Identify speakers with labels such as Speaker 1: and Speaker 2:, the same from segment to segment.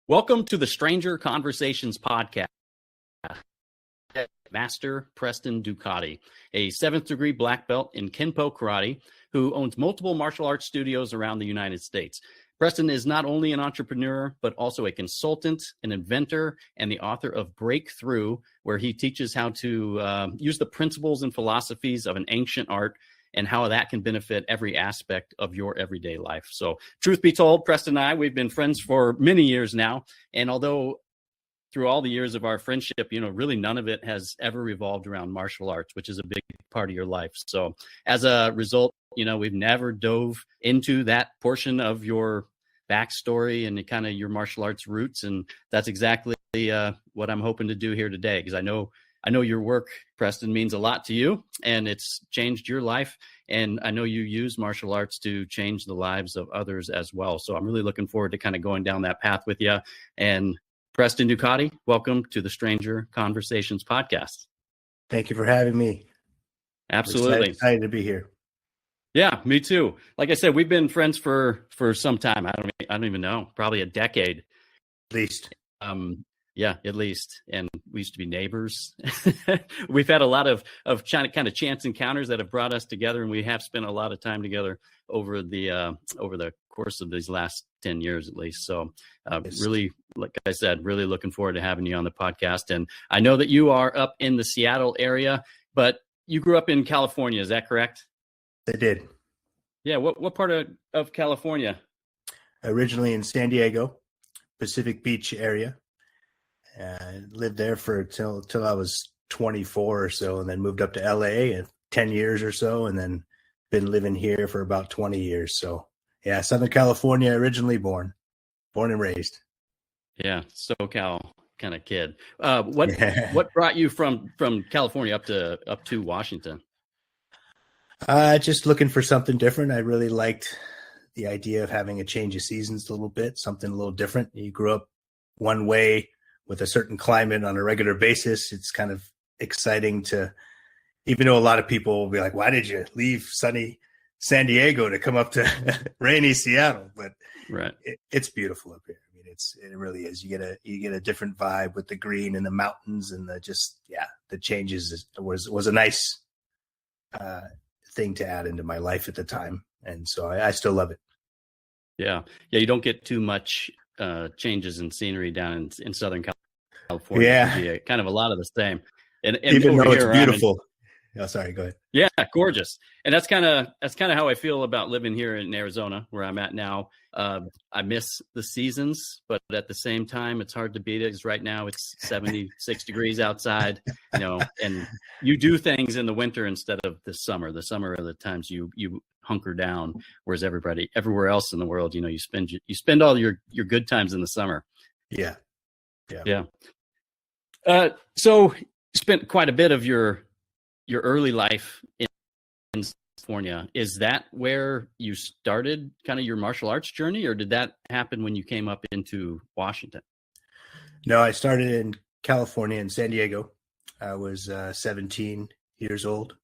Speaker 1: Welcome to the Stranger Conversations podcast. Master Preston Ducati, a 7th degree black belt in Kenpo Karate, who owns multiple martial arts studios around the United States. Preston is not only an entrepreneur, but also a consultant, an inventor, and the author of Breakthrough, where he teaches how to use the principles and philosophies of an ancient art and how that can benefit every aspect of your everyday life. So truth be told, Preston and I, we've been friends for many years now. And although through all the years of our friendship, really none of it has ever revolved around martial arts, which is a big part of your life. So as a result, we've never dove into that portion of your backstory and kind of your martial arts roots. And that's exactly what I'm hoping to do here today, because I know your work, Preston, means a lot to you, and it's changed your life. And I know you use martial arts to change the lives of others as well. So I'm really looking forward to kind of going down that path with you. And Preston Ducati, welcome to the Stranger Conversations podcast.
Speaker 2: Thank you for having me.
Speaker 1: Absolutely.
Speaker 2: Excited to be here.
Speaker 1: Yeah, me too. Like I said, we've been friends for some time. I don't even know, probably a decade.
Speaker 2: At least.
Speaker 1: Yeah, at least. And we used to be neighbors. We've had a lot of kind of chance encounters that have brought us together, and we have spent a lot of time together over the course of these last 10 years at least. So really, like I said, really looking forward to having you on the podcast. And I know that you are up in the Seattle area, but you grew up in California. Is that correct?
Speaker 2: I did.
Speaker 1: Yeah. What part of California?
Speaker 2: Originally in San Diego, Pacific Beach area. Lived there till I was 24 or so, and then moved up to LA in 10 years or so, and then been living here for about 20 years. So yeah, Southern California, originally born and raised.
Speaker 1: Yeah, SoCal kind of kid. What brought you from California up to Washington?
Speaker 2: Just looking for something different. I really liked the idea of having a change of seasons a little bit, something a little different. You grew up one way with a certain climate on a regular basis. It's kind of exciting to, even though a lot of people will be like, why did you leave sunny San Diego to come up to rainy Seattle? But
Speaker 1: right.
Speaker 2: It's beautiful up here. I mean, it really is. You get a different vibe with the green and the mountains and the changes was a nice thing to add into my life at the time. And so I still love it.
Speaker 1: Yeah. You don't get too much changes in scenery down in Southern California.
Speaker 2: Yeah,
Speaker 1: kind of a lot of the same. And
Speaker 2: even though it's beautiful. Oh, sorry, go ahead.
Speaker 1: Yeah, gorgeous. And that's kind of how I feel about living here in Arizona, where I'm at now. I miss the seasons, but at the same time, it's hard to beat it, because right now it's 76 degrees outside, and you do things in the winter instead of the summer. The summer are the times you hunker down, whereas everywhere else in the world, you spend all your good times in the summer.
Speaker 2: Yeah.
Speaker 1: So you spent quite a bit of your early life in California. Is that where you started kind of your martial arts journey, or did that happen when you came up into Washington?
Speaker 2: No, I started in California, in San Diego. I was 17 years old.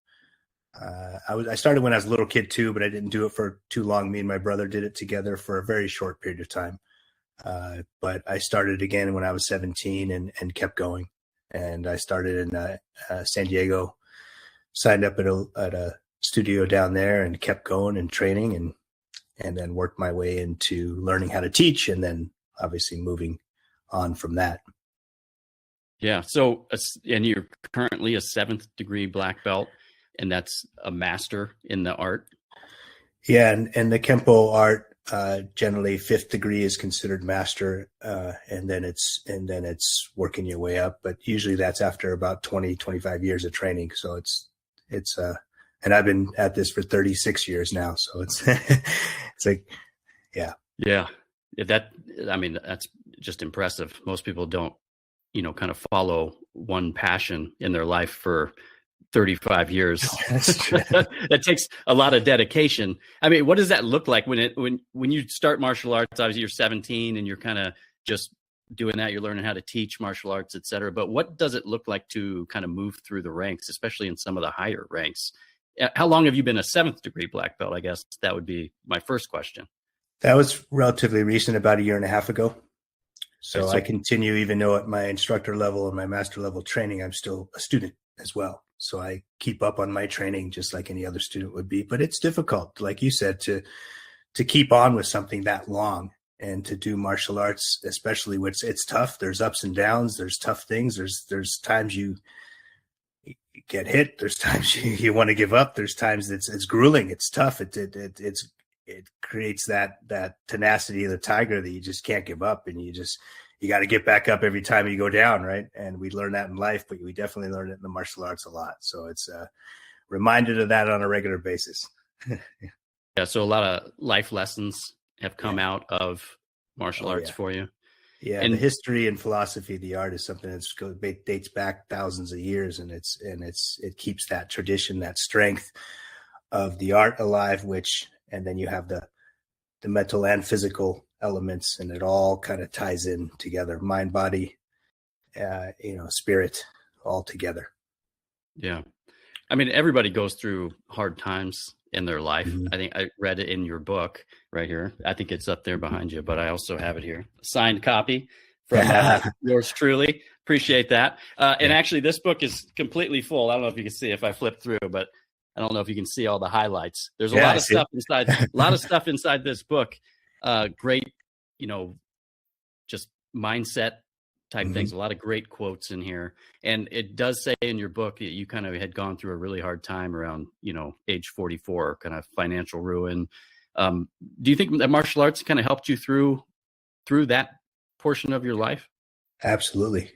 Speaker 2: I started when I was a little kid too, but I didn't do it for too long. Me and my brother did it together for a very short period of time. But I started again when I was 17 and kept going. And I started in San Diego, signed up at a studio down there, and kept going and training, and then worked my way into learning how to teach, and then obviously moving on from that.
Speaker 1: Yeah. So, and you're currently a 7th degree black belt, and that's a master in the art.
Speaker 2: Yeah. And the Kenpo art, generally 5th degree is considered master. And then it's working your way up, but usually that's after about 20, 25 years of training. So it's and I've been at this for 36 years now. So it's, it's like, yeah.
Speaker 1: Yeah. That's just impressive. Most people don't, kind of follow one passion in their life for 35 years. That takes a lot of dedication. I mean, what does that look like when you start martial arts? Obviously you're 17 and you're kind of just doing that. You're learning how to teach martial arts, et cetera. But what does it look like to kind of move through the ranks, especially in some of the higher ranks? How long have you been a 7th degree black belt? I guess that would be my first question.
Speaker 2: That was relatively recent, about a year and a half ago. So I continue, even though at my instructor level and my master level training, I'm still a student as well. So I keep up on my training just like any other student would be. But it's difficult, like you said, to keep on with something that long and to do martial arts, especially when it's tough. There's ups and downs. There's tough things. There's times you get hit. There's times you want to give up. There's times it's grueling. It's tough. It creates that tenacity of the tiger that you just can't give up, and you got to get back up every time you go down, right? And we learn that in life, but we definitely learn it in the martial arts a lot. So it's reminded of that on a regular basis.
Speaker 1: Yeah, so a lot of life lessons have come out of martial arts for you.
Speaker 2: Yeah, and the history and philosophy of the art is something that dates back thousands of years, and it keeps that tradition, that strength of the art alive. And then you have the mental and physical elements, and it all kind of ties in together: mind, body, spirit, all together.
Speaker 1: Yeah, I mean, everybody goes through hard times in their life.
Speaker 2: Mm-hmm.
Speaker 1: I think I read it in your book right here. I think it's up there behind you, but I also have it here, a signed copy from yours truly. Appreciate that. And actually, this book is completely full. I don't know if you can see if I flip through, but I don't know if you can see all the highlights. There's a lot of stuff inside. A lot of stuff inside this book. Great, just mindset type things. A lot of great quotes in here. And it does say in your book that you kind of had gone through a really hard time around, age 44, kind of financial ruin. Do you think that martial arts kind of helped you through that portion of your life?
Speaker 2: Absolutely.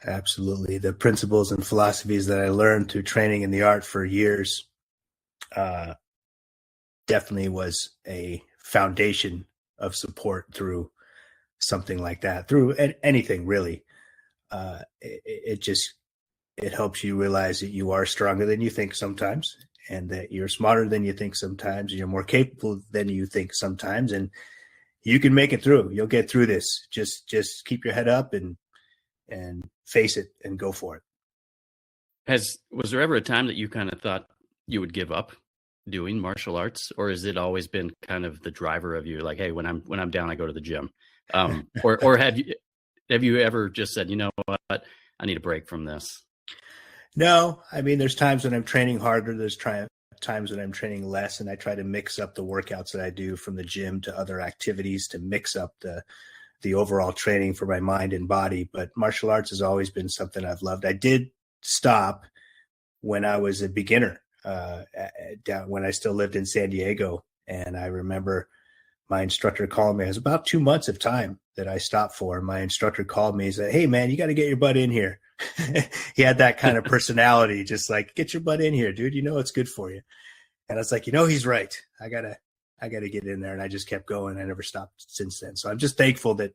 Speaker 2: Absolutely. The principles and philosophies that I learned through training in the art for years definitely was a foundation of support through something like that, through anything really. It helps you realize that you are stronger than you think sometimes, and that you're smarter than you think sometimes, and you're more capable than you think sometimes, and you can make it through. You'll get through this. Just keep your head up and face it and go for it.
Speaker 1: Was there ever a time that you kind of thought you would give up doing martial arts, or has it always been kind of the driver of you, like, hey, when I'm down, I go to the gym? Or have you ever just said, you know what, I need a break from this?
Speaker 2: No, I mean, there's times when I'm training harder. There's times when I'm training less, and I try to mix up the workouts that I do from the gym to other activities to mix up the overall training for my mind and body. But martial arts has always been something I've loved. I did stop when I was a beginner, when I still lived in San Diego. And I remember my instructor called me. It was about 2 months of time that I stopped for. My instructor called me and said, "Hey man, you got to get your butt in here." He had that kind of personality, just like, "Get your butt in here, dude. You know, it's good for you." And I was like, he's right. I gotta get in there. And I just kept going. I never stopped since then. So I'm just thankful that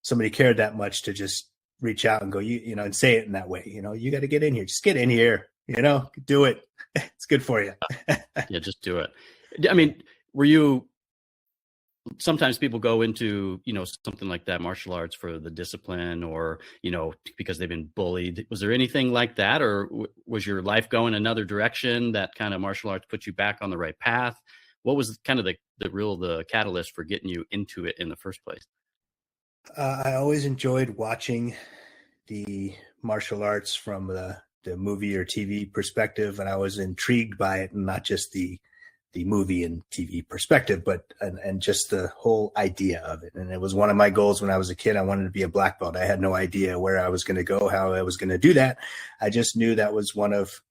Speaker 2: somebody cared that much to just reach out and go, and say it in that way. You got to get in here. Just get in here, do it. It's good for you.
Speaker 1: Yeah, just do it. I mean, sometimes people go into, something like that, martial arts, for the discipline or, because they've been bullied. Was there anything like that? Or was your life going another direction that kind of martial arts put you back on the right path? What was kind of the catalyst for getting you into it in the first place?
Speaker 2: I always enjoyed watching the martial arts from the movie or TV perspective. And I was intrigued by it, and not just the movie and TV perspective, but and just the whole idea of it. And it was one of my goals when I was a kid. I wanted to be a black belt. I had no idea where I was going to go, how I was going to do that. I just knew that was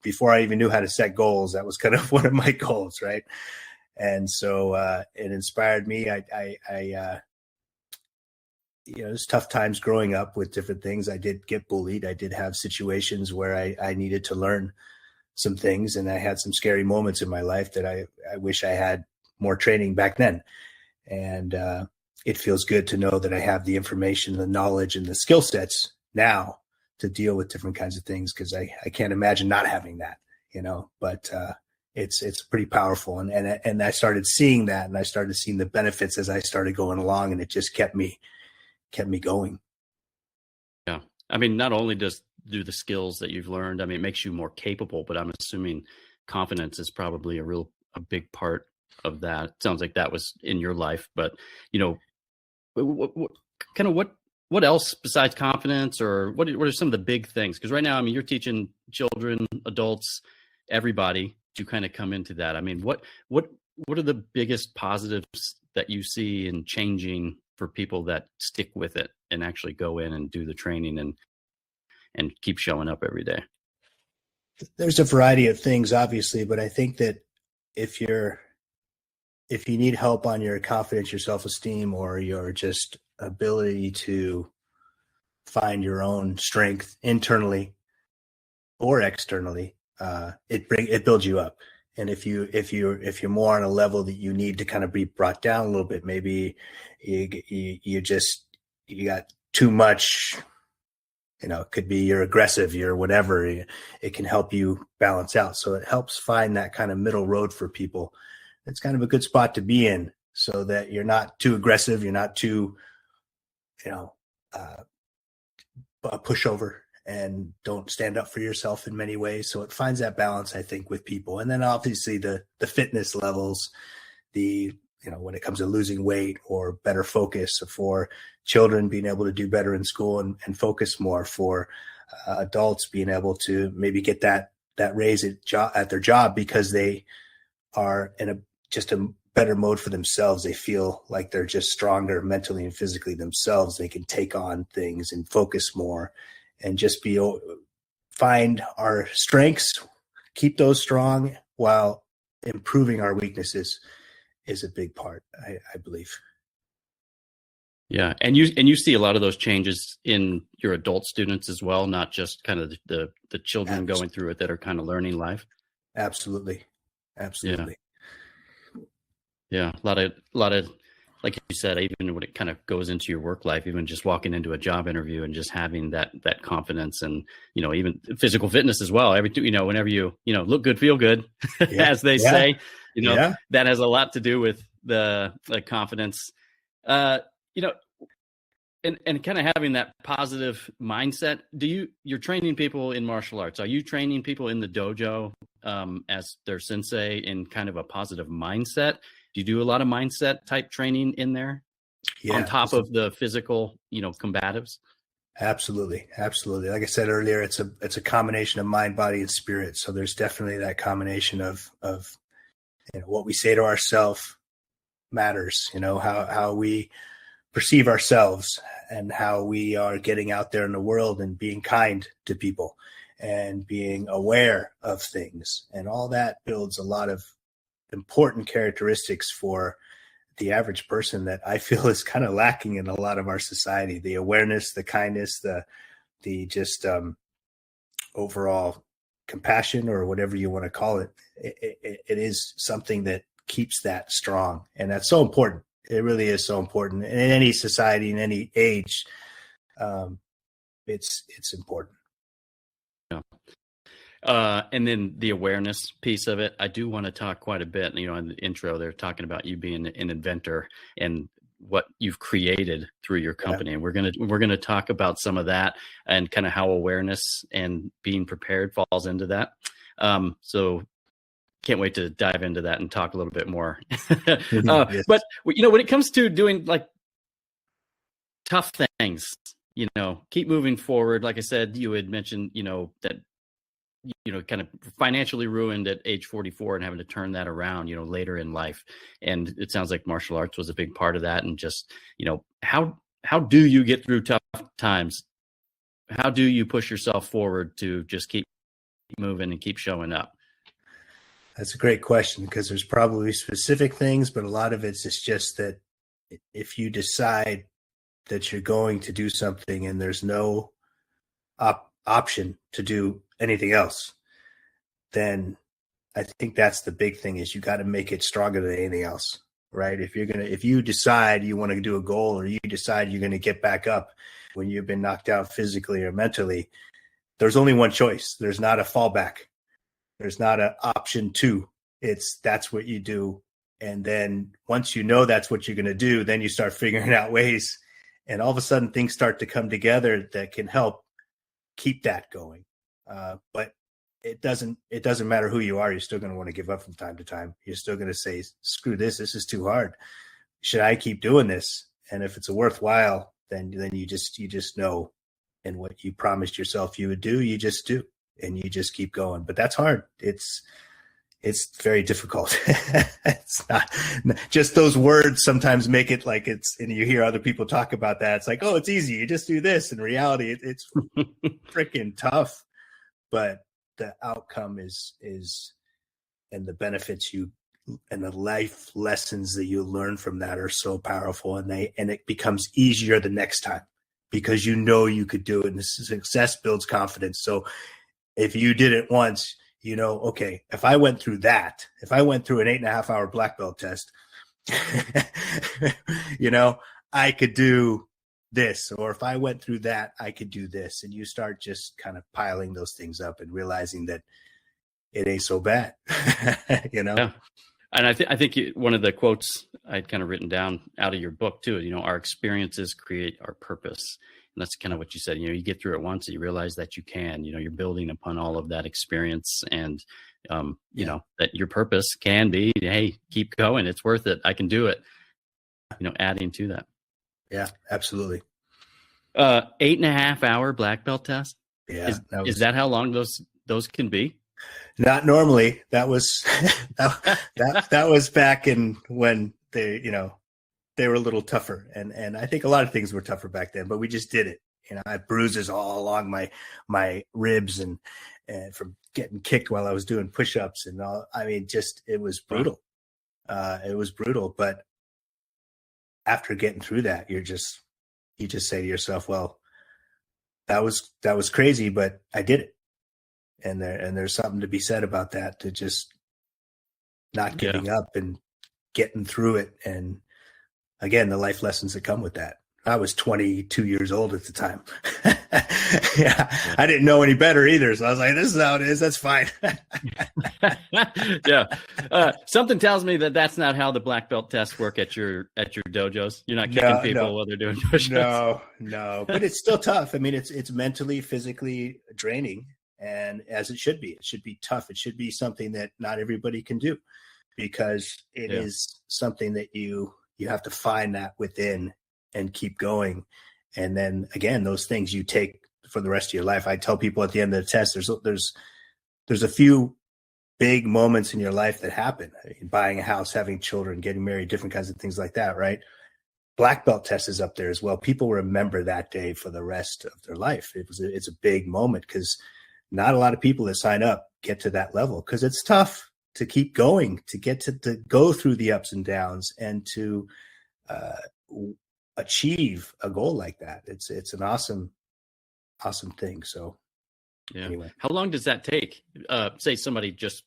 Speaker 2: before I even knew how to set goals, that was kind of one of my goals, right? And so it inspired me. There's tough times growing up with different things. I did get bullied. I did have situations where I needed to learn some things, and I had some scary moments in my life that I wish I had more training back then. And it feels good to know that I have the information, the knowledge, and the skill sets now to deal with different kinds of things, because I can't imagine not having that, but it's pretty powerful. And I started seeing that, and I started seeing the benefits as I started going along, and it just kept me going. Yeah.
Speaker 1: I mean, not only do the skills that you've learned, I mean, it makes you more capable, but I'm assuming confidence is probably a big part of that. It sounds like that was in your life, but what what else besides confidence, or what are some of the big things? Because right now, I mean, you're teaching children, adults, everybody to kind of come into that. I mean, what are the biggest positives that you see in changing for people that stick with it and actually go in and do the training and keep showing up every day?
Speaker 2: There's a variety of things, obviously, but I think that if you need help on your confidence, your self-esteem, or your just ability to find your own strength internally or externally, it builds you up. And if you're more on a level that you need to kind of be brought down a little bit, maybe you got too much, it could be you're aggressive, you're whatever, it can help you balance out. So it helps find that kind of middle road for people. It's kind of a good spot to be in, so that you're not too aggressive, you're not too, a pushover, and don't stand up for yourself in many ways. So it finds that balance, I think, with people. And then obviously the fitness levels, when it comes to losing weight or better focus, for children being able to do better in school and focus more, for adults being able to maybe get that raise at their job because they are in just a better mode for themselves. They feel like they're just stronger mentally and physically themselves. They can take on things and focus more and just find our strengths, keep those strong while improving our weaknesses is a big part, I believe.
Speaker 1: Yeah. And you see a lot of those changes in your adult students as well, not just kind of the children going through it that are kind of learning life.
Speaker 2: Absolutely.
Speaker 1: Yeah. A lot of, like you said, even when it kind of goes into your work life, even just walking into a job interview and just having that confidence, and, even physical fitness as well. Whenever you look good, feel good, as they say, that has a lot to do with the confidence, and kind of having that positive mindset. You're training people in martial arts. Are you training people in the dojo as their sensei in kind of a positive mindset? Do you do a lot of mindset type training in there on top of the physical, combatives?
Speaker 2: Absolutely. Like I said earlier, it's a combination of mind, body, and spirit. So there's definitely that combination of what we say to ourselves matters. How we perceive ourselves and how we are getting out there in the world and being kind to people and being aware of things, and all that builds a lot of important characteristics for the average person that I feel is kind of lacking in a lot of our society. The awareness, the kindness, the just overall compassion, or whatever you want to call it. It is something that keeps that strong. And that's so important. It really is so important. And in any society, in any age, it's important.
Speaker 1: Yeah. And then the awareness piece of it, I do want to talk quite a bit. In the intro, they're talking about you being an inventor and what you've created through your company. Yeah. And we're gonna talk about some of that and kind of how awareness and being prepared falls into that. So can't wait to dive into that and talk a little bit more. Yes. But when it comes to doing like tough things, keep moving forward. Like I said, you had mentioned, that kind of financially ruined at age 44 and having to turn that around, later in life. And it sounds like martial arts was a big part of that. And just, how do you get through tough times? How do you push yourself forward to just keep moving and keep showing up?
Speaker 2: That's a great question, because there's probably specific things, but a lot of it's just that if you decide that you're going to do something and there's no option to do anything else, then I think that's the big thing, is you got to make it stronger than anything else, right? If you decide you want to do a goal, or you decide you're going to get back up when you've been knocked out physically or mentally, there's only one choice. There's not a fallback. There's not an option two. That's what you do. And then once you know that's what you're going to do, then you start figuring out ways, and all of a sudden things start to come together that can help keep that going. But it doesn't matter who you are. You're still going to want to give up from time to time. You're still going to say, screw this. This is too hard. Should I keep doing this? And if it's a worthwhile then you just know, and what you promised yourself you would do, you just do, and you just keep going. But that's hard. It's very difficult. It's not just those words sometimes make it like it's, and you hear other people talk about that. It's like, oh, it's easy. You just do this. In reality, it's freaking tough, but the outcome is, and the benefits and the life lessons that you learn from that are so powerful, and it becomes easier the next time because you know you could do it, and the success builds confidence. So if you did it once, you know, okay, if I went through an 8.5 hour black belt test, you know, I could do this, or if I went through that, I could do this. And you start just kind of piling those things up and realizing that it ain't so bad, you know?
Speaker 1: Yeah. And I think one of the quotes I'd kind of written down out of your book too, you know, our experiences create our purpose. And that's kind of what you said. You know, you get through it once and you realize that you can, you know, you're building upon all of that experience, and, you know, that your purpose can be, hey, keep going. It's worth it. I can do it. You know, adding to that.
Speaker 2: Yeah, absolutely.
Speaker 1: 8.5 hour black belt test.
Speaker 2: Yeah.
Speaker 1: Is that how long those can be?
Speaker 2: Not normally. That was that was back in when they were a little tougher, and I think a lot of things were tougher back then. But we just did it. You know, I had bruises all along my ribs and from getting kicked while I was doing push-ups and all. I mean, just it was brutal. It was brutal. But after getting through that, you just say to yourself, well, that was crazy, but I did it. And there's something to be said about that, to just not giving up and getting through it. And again, the life lessons that come with that. I was 22 years old at the time. I didn't know any better either. So I was like, this is how it is. That's fine.
Speaker 1: Yeah. Something tells me that that's not how the black belt tests work at your dojos. You're not kicking people while they're doing push-ups.
Speaker 2: No, but it's still tough. I mean, it's mentally, physically draining. And as it should be tough. It should be something that not everybody can do, because it is something that you have to find that within and keep going. And then again, those things you take for the rest of your life. I tell people at the end of the test, there's a few big moments in your life that happen. I mean, buying a house, having children, getting married, different kinds of things like that, right? Black belt test is up there as well. People remember that day for the rest of their life. It's a big moment, because not a lot of people that sign up get to that level, because it's tough to keep going, to get to go through the ups and downs, and to achieve a goal like that. It's an awesome thing. So anyway.
Speaker 1: How long does that take? Say somebody just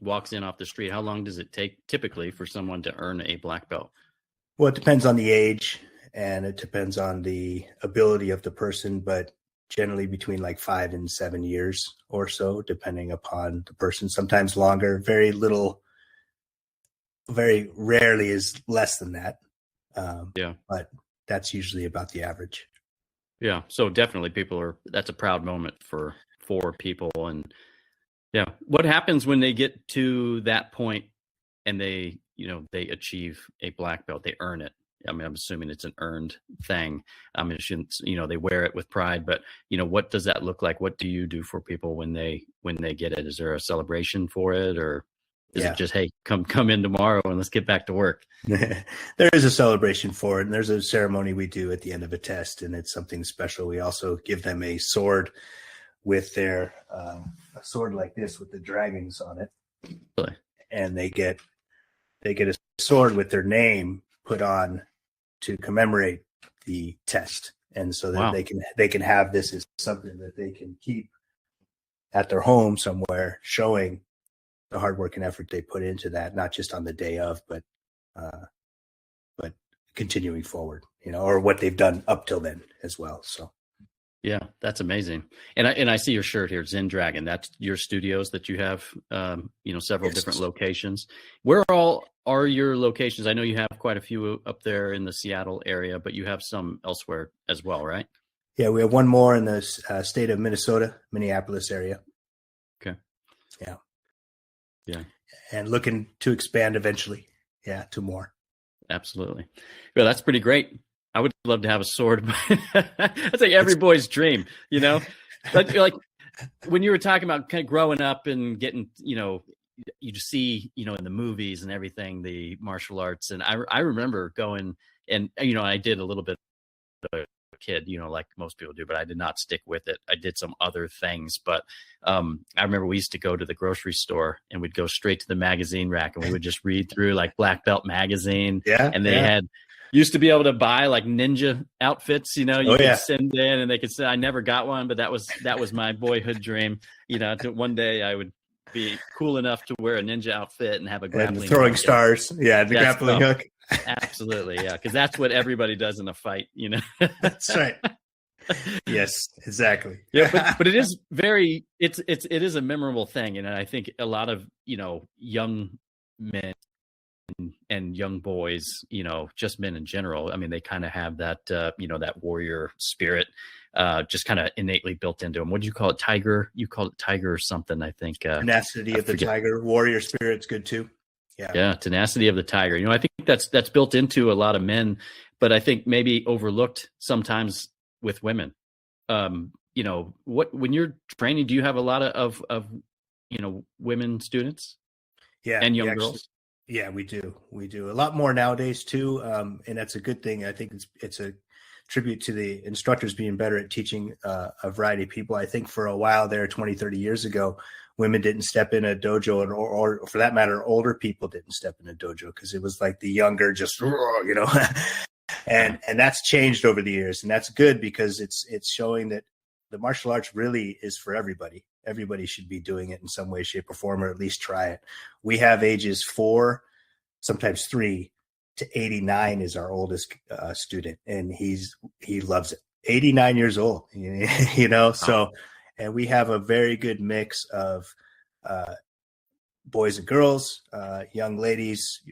Speaker 1: walks in off the street. How long does it take typically for someone to earn a black belt?
Speaker 2: Well, it depends on the age, and it depends on the ability of the person, but generally between like 5 and 7 years or so, depending upon the person. Sometimes longer. Very rarely is less than that. But that's usually about the average.
Speaker 1: Yeah. So definitely that's a proud moment for people. And what happens when they get to that point and they achieve a black belt, they earn it? I mean, I'm assuming it's an earned thing. I mean, they wear it with pride, but what does that look like? What do you do for people when they get it? Is there a celebration for it, or is it just, hey, come in tomorrow and let's get back to work?
Speaker 2: There is a celebration for it, and there's a ceremony we do at the end of a test, and it's something special. We also give them a sword with their a sword like this with the dragons on it,
Speaker 1: really? And
Speaker 2: they get a sword with their name put on to commemorate the test, and so that they can have this as something that they can keep at their home somewhere, showing the hard work and effort they put into that, not just on the day of, but continuing forward, or what they've done up till then as well. So
Speaker 1: yeah, that's amazing. And I see your shirt here, Zen Dragon. That's your studios that you have, several different locations. Where all are your locations? I know you have quite a few up there in the Seattle area, but you have some elsewhere as well, right?
Speaker 2: Yeah, we have one more in the state of Minnesota, Minneapolis area.
Speaker 1: Okay. Yeah.
Speaker 2: And looking to expand eventually. Yeah, to more.
Speaker 1: Absolutely. Well, that's pretty great. I would love to have a sword. That's like every boy's dream, you know. But like when you were talking about kind of growing up and getting, you know, you just see, you know, in the movies and everything, the martial arts, and I remember going and you know I did a little bit of a kid, you know, like most people do, but I did not stick with it. I did some other things, but I remember we used to go to the grocery store and we'd go straight to the magazine rack and we would just read through like Black Belt magazine.
Speaker 2: Yeah.
Speaker 1: And they had used to be able to buy like ninja outfits, you know, you could send in and they could say, I never got one, but that was my boyhood dream. You know, one day I would be cool enough to wear a ninja outfit and have a grappling
Speaker 2: and throwing
Speaker 1: hook.
Speaker 2: stars. Yeah. The grappling hook.
Speaker 1: Absolutely. Yeah. Cause that's what everybody does in a fight, you know?
Speaker 2: That's right. Yes, exactly.
Speaker 1: Yeah. But it is it is a memorable thing. And I think a lot of, you know, young men and young boys, you know, just men in general. I mean, they kind of have that, you know, that warrior spirit, just kind of innately built into them. What do you call it? Tiger? You call it tiger or something, I think.
Speaker 2: Tenacity of the tiger. Warrior spirit's good too. Yeah.
Speaker 1: Yeah. Tenacity of the tiger. You know, I think that's built into a lot of men, but I think maybe overlooked sometimes with women. You know, when you're training, do you have a lot of you know, women students?
Speaker 2: Yeah.
Speaker 1: And young girls?
Speaker 2: Yeah, we do. We do a lot more nowadays too. And that's a good thing. I think it's a tribute to the instructors being better at teaching a variety of people. I think for a while there, 20, 30 years ago, women didn't step in a dojo, or for that matter, older people didn't step in a dojo because it was like the younger, just, you know, and that's changed over the years. And that's good because it's showing that the martial arts really is for everybody. Everybody should be doing it in some way, shape, or form, or at least try it. We have ages 4, sometimes 3 to 89 is our oldest student, and he loves it. 89 years old, you know. So, and we have a very good mix of boys and girls, young ladies,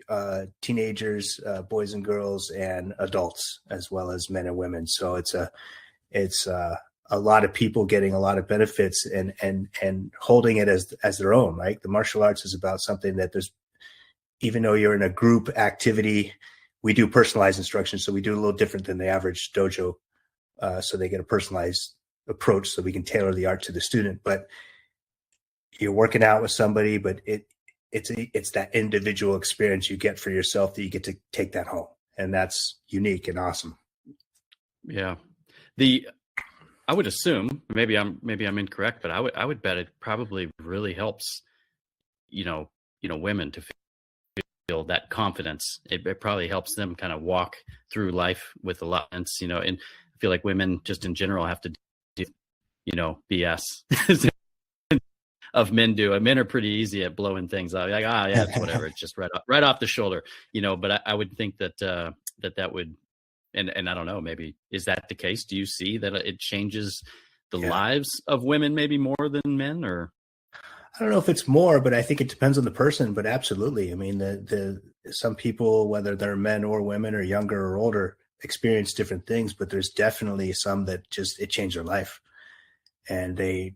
Speaker 2: teenagers, boys and girls, and adults, as well as men and women. So it's a lot of people getting a lot of benefits and holding it as their own, right? The martial arts is about something that even though you're in a group activity, we do personalized instruction. So we do a little different than the average dojo. So they get a personalized approach so we can tailor the art to the student, but you're working out with somebody, but it's that individual experience you get for yourself that you get to take that home. And that's unique and awesome.
Speaker 1: Yeah. I would assume, maybe I'm incorrect, but I would bet it probably really helps, you know, women to feel that confidence. It probably helps them kind of walk through life with a lot of sense, you know, and I feel like women just in general have to do, you know, BS of men do. Men are pretty easy at blowing things out. Like, yeah, it's whatever. It's just right off the shoulder, you know, but I would think that that would, and I don't know, maybe is that the case? Do you see that it changes the lives of women maybe more than men, or?
Speaker 2: I don't know if it's more, but I think it depends on the person, but absolutely. I mean, some people, whether they're men or women or younger or older, experience different things, but there's definitely some that just, it changed their life. And I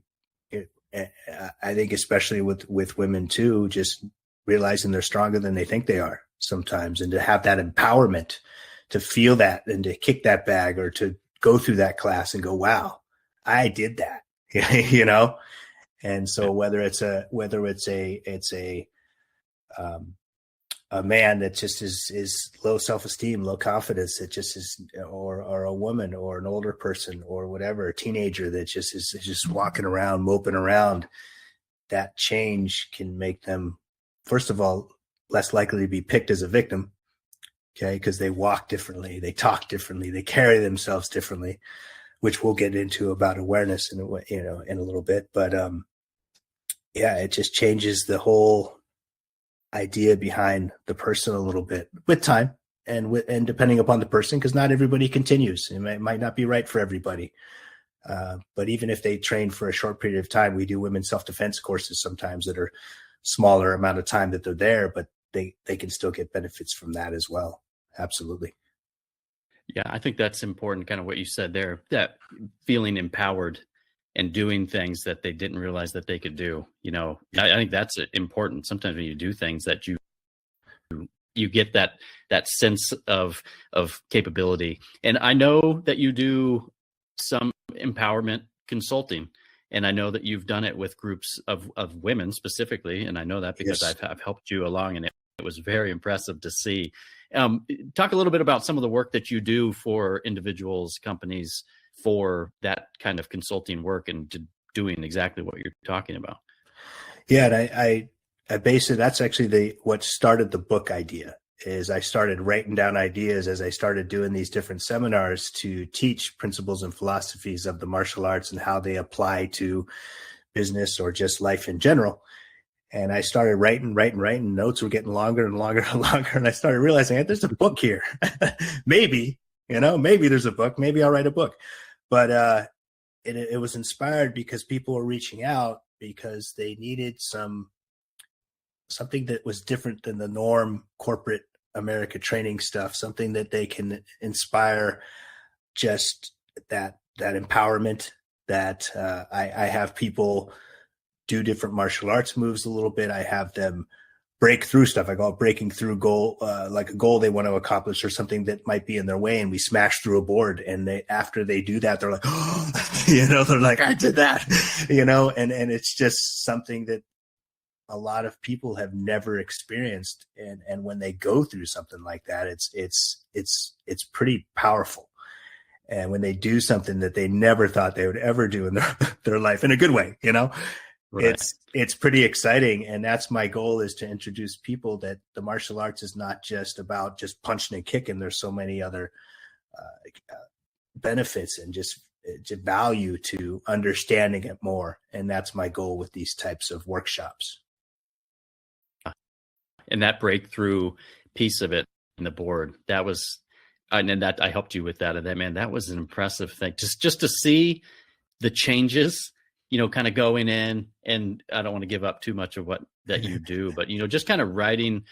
Speaker 2: think especially with women too, just realizing they're stronger than they think they are sometimes, and to have that empowerment to feel that and to kick that bag or to go through that class and go, wow, I did that, you know? And so whether it's a man that just is low self-esteem, low confidence, that just is, or a woman or an older person or whatever, a teenager that just is just walking around, moping around, that change can make them, first of all, less likely to be picked as a victim. Okay. Because they walk differently, they talk differently, they carry themselves differently, which we'll get into about awareness in a little bit. But, it just changes the whole idea behind the person a little bit with time and depending upon the person, because not everybody continues. It might not be right for everybody. But even if they train for a short period of time, we do women's self-defense courses sometimes that are smaller amount of time that they're there, but they can still get benefits from that as well. Absolutely.
Speaker 1: Yeah, I think that's important, kind of what you said there, that feeling empowered and doing things that they didn't realize that they could do. You know, I think that's important. Sometimes when you do things that you you get that sense of capability. And I know that you do some empowerment consulting, and I know that you've done it with groups of women specifically, and I know that because
Speaker 2: Yes.
Speaker 1: I've helped you along, and it was very impressive to see. Talk a little bit about some of the work that you do for individuals, companies, for that kind of consulting work, and doing exactly what you're talking about.
Speaker 2: Yeah, and I base it. That's actually what started the book idea. Is I started writing down ideas as I started doing these different seminars to teach principles and philosophies of the martial arts and how they apply to business or just life in general. And I started writing. Notes were getting longer and longer and longer. And I started realizing, hey, there's a book here. Maybe there's a book. Maybe I'll write a book. But it was inspired because people were reaching out because they needed something that was different than the norm corporate America training stuff, something that they can inspire, just that empowerment that I have people do different martial arts moves a little bit. I have them break through stuff. I call it breaking through goal, like a goal they want to accomplish or something that might be in their way. And we smash through a board. And after they do that, they're like, oh, they're like, I did that, and it's just something that a lot of people have never experienced. And when they go through something like that, it's pretty powerful. And when they do something that they never thought they would ever do in their life in a good way, right. It's pretty exciting. And that's my goal, is to introduce people that the martial arts is not just about just punching and kicking. There's so many other benefits and just value to understanding it more. And that's my goal with these types of workshops.
Speaker 1: And that breakthrough piece of it in the board, that was, and then that I helped you with that. And that, man, that was an impressive thing. Just to see the changes, kind of going in, and I don't want to give up too much of what that you do, but, just kind of writing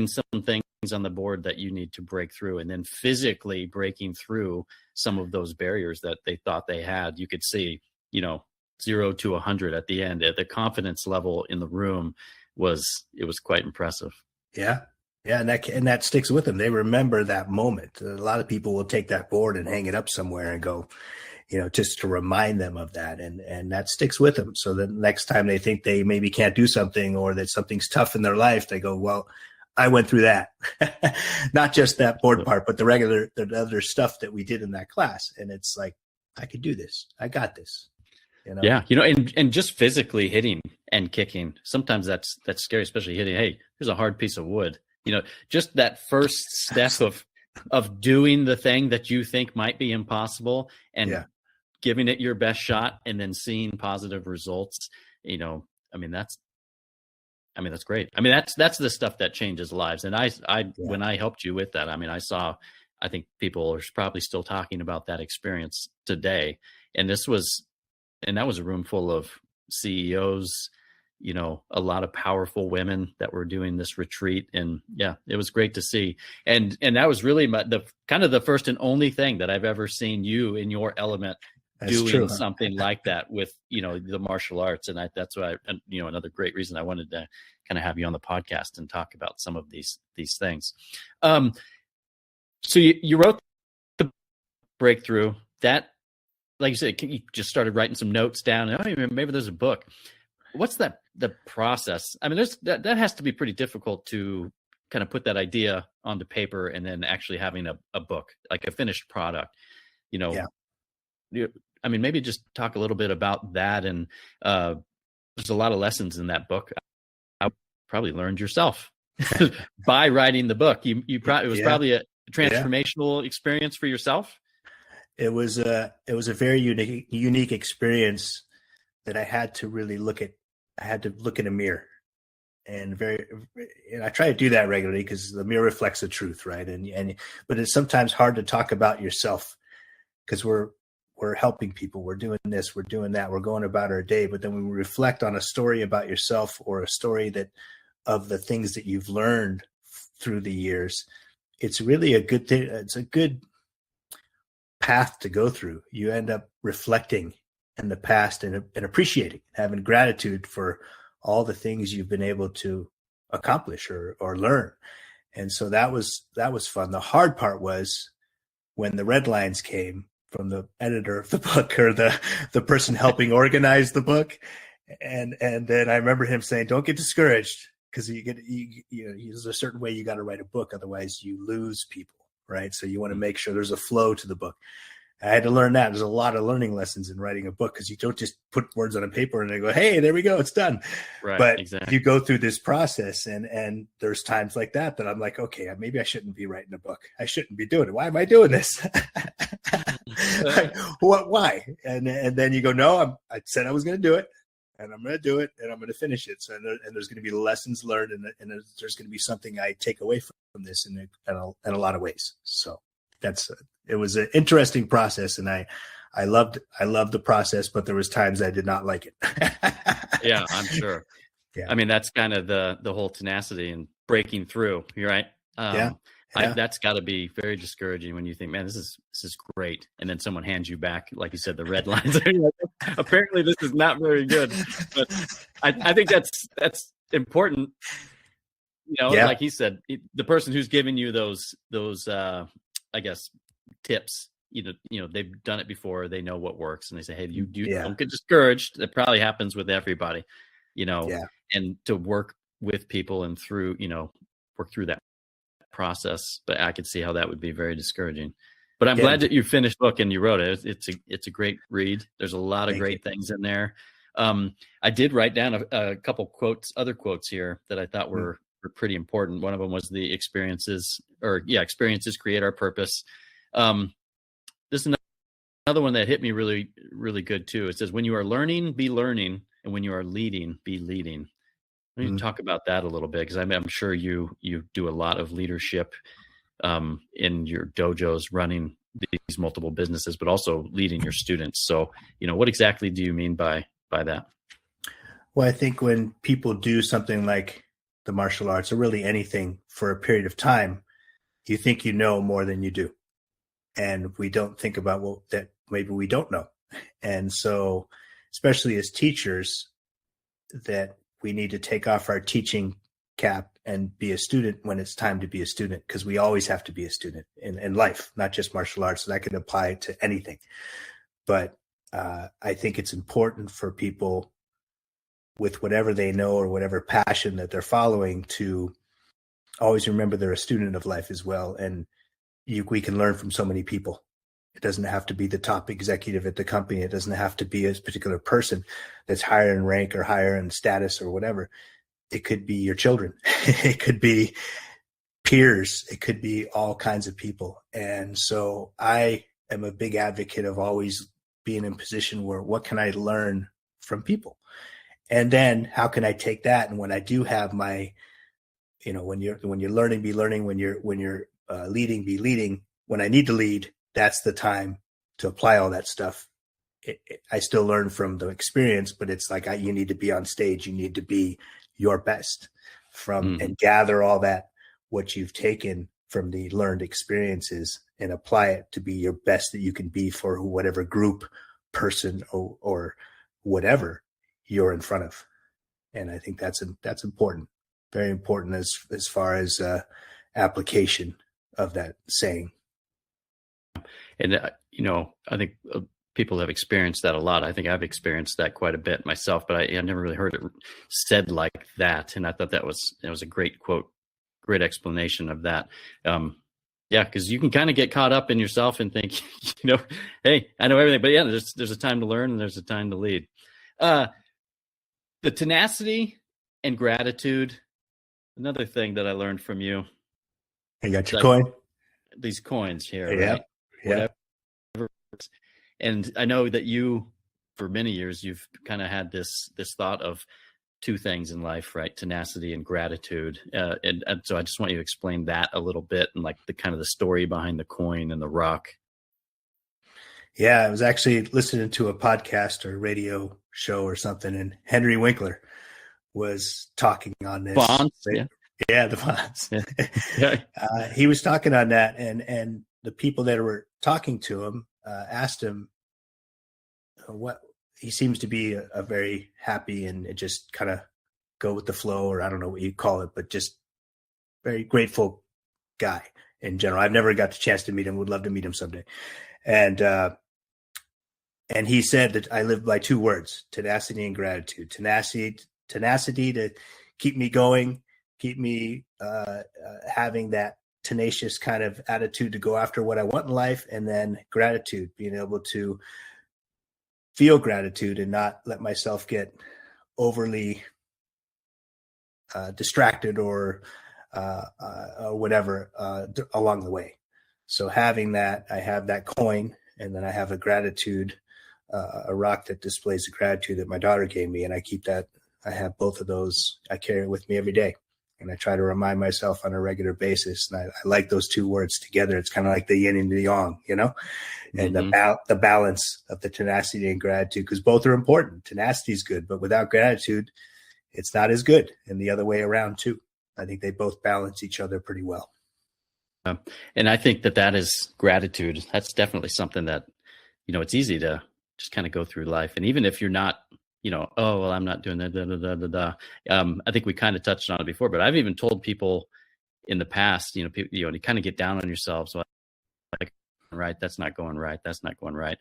Speaker 1: some things on the board that you need to break through, and then physically breaking through some of those barriers that they thought they had. You could see, 0 to 100 at the end. At the confidence level in the room was quite impressive.
Speaker 2: Yeah. Yeah. And that sticks with them. They remember that moment. A lot of people will take that board and hang it up somewhere and go, just to remind them of that. And that sticks with them. So the next time they think they maybe can't do something, or that something's tough in their life, they go, well, I went through that. Not just that board part, but the other stuff that we did in that class. And it's like, I could do this. I got this.
Speaker 1: Yeah. And just physically hitting and kicking, sometimes that's scary, especially hitting, hey, here's a hard piece of wood, just that first step of doing the thing that you think might be impossible, and giving it your best shot, and then seeing positive results. That's great. That's the stuff that changes lives. And when I helped you with that, I think people are probably still talking about that experience today. And that was a room full of CEOs, a lot of powerful women that were doing this retreat. And yeah, it was great to see. And that was really the first and only thing that I've ever seen you in your element doing something like that with, the martial arts. And that's why, another great reason I wanted to kind of have you on the podcast and talk about some of these things. So you wrote the breakthrough that, like you said, you just started writing some notes down. And, maybe there's a book. What's the process? That has to be pretty difficult to kind of put that idea onto paper and then actually having a book, like a finished product. Maybe just talk a little bit about that. And there's a lot of lessons in that book. I probably learned yourself by writing the book. It was probably a transformational experience for yourself.
Speaker 2: It was a very unique experience that I had to really look at. I had to look in a mirror, and I try to do that regularly because the mirror reflects the truth, right? But it's sometimes hard to talk about yourself because we're helping people, we're doing this, we're doing that, we're going about our day. But then when we reflect on a story about yourself, or a story of the things that you've learned through the years, it's really a good thing. It's a good path to go through. You end up reflecting in the past and appreciating, having gratitude for all the things you've been able to accomplish or learn. And so that was fun. The hard part was when the red lines came from the editor of the book, or the person helping organize the book. And then I remember him saying, don't get discouraged, because there's a certain way you got to write a book. Otherwise you lose people. Right. So you want to make sure there's a flow to the book. I had to learn that. There's a lot of learning lessons in writing a book, because you don't just put words on a paper and they go, hey, there we go, it's done.
Speaker 1: Right,
Speaker 2: but
Speaker 1: exactly.
Speaker 2: You go through this process, and there's times like that I'm like, okay, maybe I shouldn't be writing a book. I shouldn't be doing it. Why am I doing this? Why? And then you go, no, I said I was going to do it, and I'm going to do it, and I'm going to finish it. So, and there's going to be lessons learned, and there's going to be something I take away from this in a lot of ways. So it was an interesting process, and I loved the process, but there was times I did not like it.
Speaker 1: Yeah, I'm sure. Yeah. I mean, that's kind of the whole tenacity and breaking through. You're right. That's got to be very discouraging when you think, man, this is great, and then someone hands you back, like you said, the red lines. Apparently, this is not very good. But I think that's important. Like he said, the person who's giving you those I guess tips, they've done it before, they know what works, and they say, hey, you don't get discouraged. That probably happens with everybody, and to work with people and work through that process. But I could see how that would be very discouraging. But I'm glad that you finished the book and you wrote it. It's a great read. There's a lot of great things in there. I did write down a couple other quotes here that I thought were pretty important. One of them was the experiences create our purpose. This is another one that hit me really, really good too. It says, when you are learning, be learning. And when you are leading, be leading. Let me talk about that a little bit, because I'm sure you do a lot of leadership in your dojos, running these multiple businesses, but also leading your students. So, what exactly do you mean by that?
Speaker 2: Well, I think when people do something like the martial arts, or really anything, for a period of time, you think you know more than you do. And we don't think about, that maybe we don't know. And so, especially as teachers, that we need to take off our teaching cap and be a student when it's time to be a student, because we always have to be a student in life, not just martial arts. So that can apply to anything. But I think it's important for people, with whatever they know or whatever passion that they're following, to always remember they're a student of life as well. And we can learn from so many people. It doesn't have to be the top executive at the company. It doesn't have to be a particular person that's higher in rank or higher in status or whatever. It could be your children. It could be peers. It could be all kinds of people. And so I am a big advocate of always being in a position where, what can I learn from people? And then how can I take that? And when I do have my, when you're learning, be learning. When you're leading, be leading. When I need to lead, that's the time to apply all that stuff. I still learn from the experience, but it's like, you need to be on stage. You need to be your best and gather all that, what you've taken from the learned experiences, and apply it to be your best that you can be for whatever group, person, or whatever you're in front of. And I think that's important, very important as far as application of that saying.
Speaker 1: And, I think people have experienced that a lot. I think I've experienced that quite a bit myself, but I never really heard it said like that. And I thought that was a great quote, great explanation of that. Because you can kind of get caught up in yourself and think, hey, I know everything. But yeah, there's a time to learn and there's a time to lead. The tenacity and gratitude, another thing that I learned from you.
Speaker 2: I got your coin.
Speaker 1: These coins here,
Speaker 2: yeah.
Speaker 1: Right?
Speaker 2: Yeah.
Speaker 1: Whatever. And I know that you, for many years, you've kind of had this thought of two things in life, right? Tenacity and gratitude. And so I just want you to explain that a little bit, and like the kind of the story behind the coin and the rock.
Speaker 2: Yeah, I was actually listening to a podcast or radio show or something, and Henry Winkler was talking on this.
Speaker 1: Bonds,
Speaker 2: yeah, the bonds.
Speaker 1: Yeah.
Speaker 2: He was talking on that, and the people that were talking to him asked him what he seems to be a very happy and just kind of go with the flow, or I don't know what you call it, but just very grateful guy in general. I've never got the chance to meet him. Would love to meet him someday. And he said that I live by 2 words: tenacity and gratitude. Tenacity to keep me going, keep me having that tenacious kind of attitude to go after what I want in life, and then gratitude, being able to feel gratitude and not let myself get overly distracted or whatever along the way. So having that, I have that coin, and then I have a gratitude, a rock that displays the gratitude that my daughter gave me, and I keep that. I have both of those. I carry it with me every day, and I try to remind myself on a regular basis. And I like those 2 words together. It's kind of like the yin and the yang, and the balance of the tenacity and gratitude, because both are important. Tenacity is good, but without gratitude, it's not as good, and the other way around too. I think they both balance each other pretty well.
Speaker 1: And I think that is gratitude. That's definitely something that, it's easy to just kind of go through life. And even if you're not, oh, well, I'm not doing that. I think we kind of touched on it before, but I've even told people in the past, people, you kind of get down on yourselves. Like, right, that's not going right. That's not going right.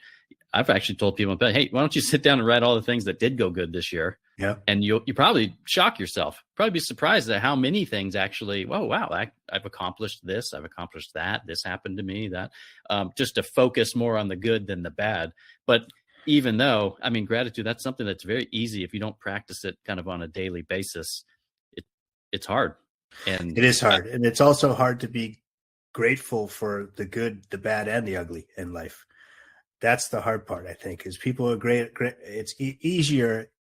Speaker 1: I've actually told people, hey, why don't you sit down and write all the things that did go good this year?
Speaker 2: Yeah.
Speaker 1: And you probably shock yourself. Probably be surprised at how many things actually, wow, I've accomplished this. I've accomplished that. This happened to me, that, just to focus more on the good than the bad. But even though, gratitude, that's something that's very easy. If you don't practice it kind of on a daily basis, it's hard. And
Speaker 2: it is hard. And it's also hard to be grateful for the good, the bad, and the ugly in life. That's the hard part, I think, is people are great. It's easier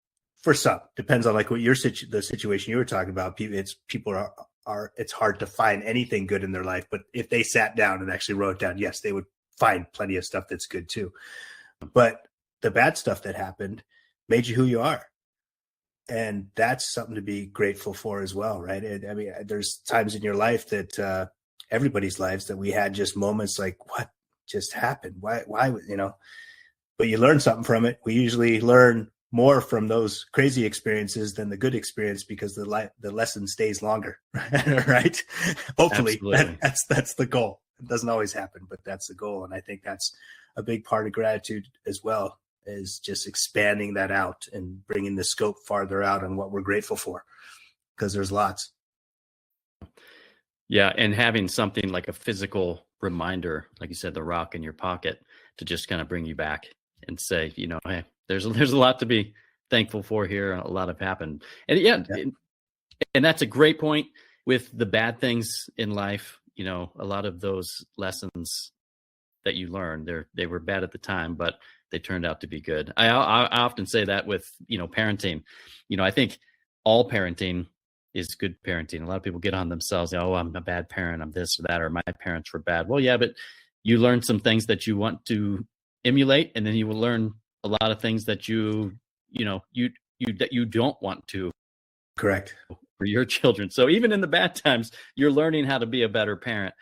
Speaker 2: for some. Depends on like what the situation you were talking about. People are. It's hard to find anything good in their life, but if they sat down and actually wrote down, yes, they would find plenty of stuff that's good too. But the bad stuff that happened made you who you are, and that's something to be grateful for as well, right? There's times in your life that everybody's lives that we had just moments like, what just happened? Why, but you learn something from it. We usually learn more from those crazy experiences than the good experience, because the lesson stays longer, right? Hopefully that's the goal. It doesn't always happen, but that's the goal. And I think that's a big part of gratitude as well, is just expanding that out and bringing the scope farther out on what we're grateful for, because there's lots.
Speaker 1: Yeah. And having something like a physical reminder, like you said, the rock in your pocket, to just kind of bring you back and say, hey, there's a lot to be thankful for here. A lot have happened. And and that's a great point with the bad things in life. A lot of those lessons that you learned, they were bad at the time, but they turned out to be good. I often say that with, parenting. I think all parenting is good parenting. A lot of people get on themselves. Oh, I'm a bad parent. I'm this or that, or my parents were bad. Well, yeah, but you learn some things that you want to emulate, and then you will learn a lot of things that you don't want to.
Speaker 2: Correct.
Speaker 1: For your children. So even in the bad times, you're learning how to be a better parent,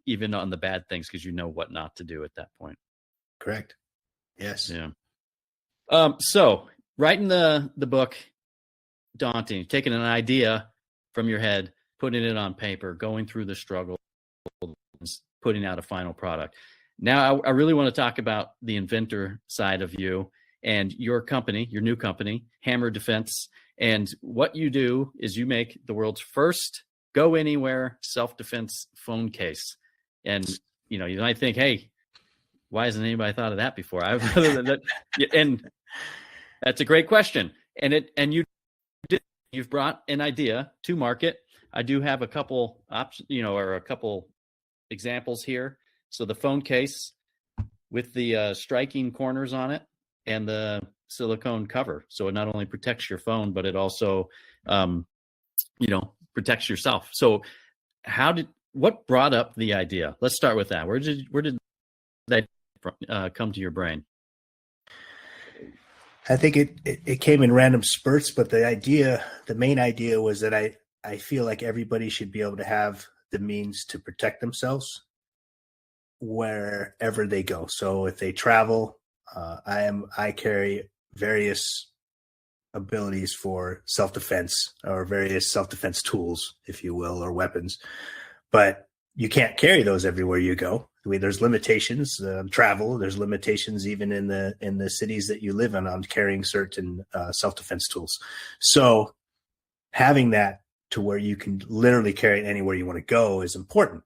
Speaker 1: even on the bad things, because you know what not to do at that point.
Speaker 2: Correct. Yes.
Speaker 1: Yeah. So writing the book, daunting, taking an idea from your head, putting it on paper, going through the struggle, putting out a final product. Now, I really want to talk about the inventor side of you and your company, your new company, Hammer Defense. And what you do is you make the world's first go anywhere self-defense phone case. And, you might think, hey, why hasn't anybody thought of that before? And that's a great question. And you've brought an idea to market. I do have a couple options, or a couple examples here. So the phone case with the striking corners on it and the silicone cover. So it not only protects your phone, but it also, protects yourself. So what brought up the idea? Let's start with that. Where did that come to your brain?
Speaker 2: I think it came in random spurts, but the main idea was that I feel like everybody should be able to have the means to protect themselves wherever they go. So if they travel, I carry various abilities for self-defense, or various self-defense tools, if you will, or weapons. But you can't carry those everywhere you go. I mean, there's limitations, travel. There's limitations even in the cities that you live in on carrying certain self-defense tools. So having that to where you can literally carry it anywhere you want to go is important.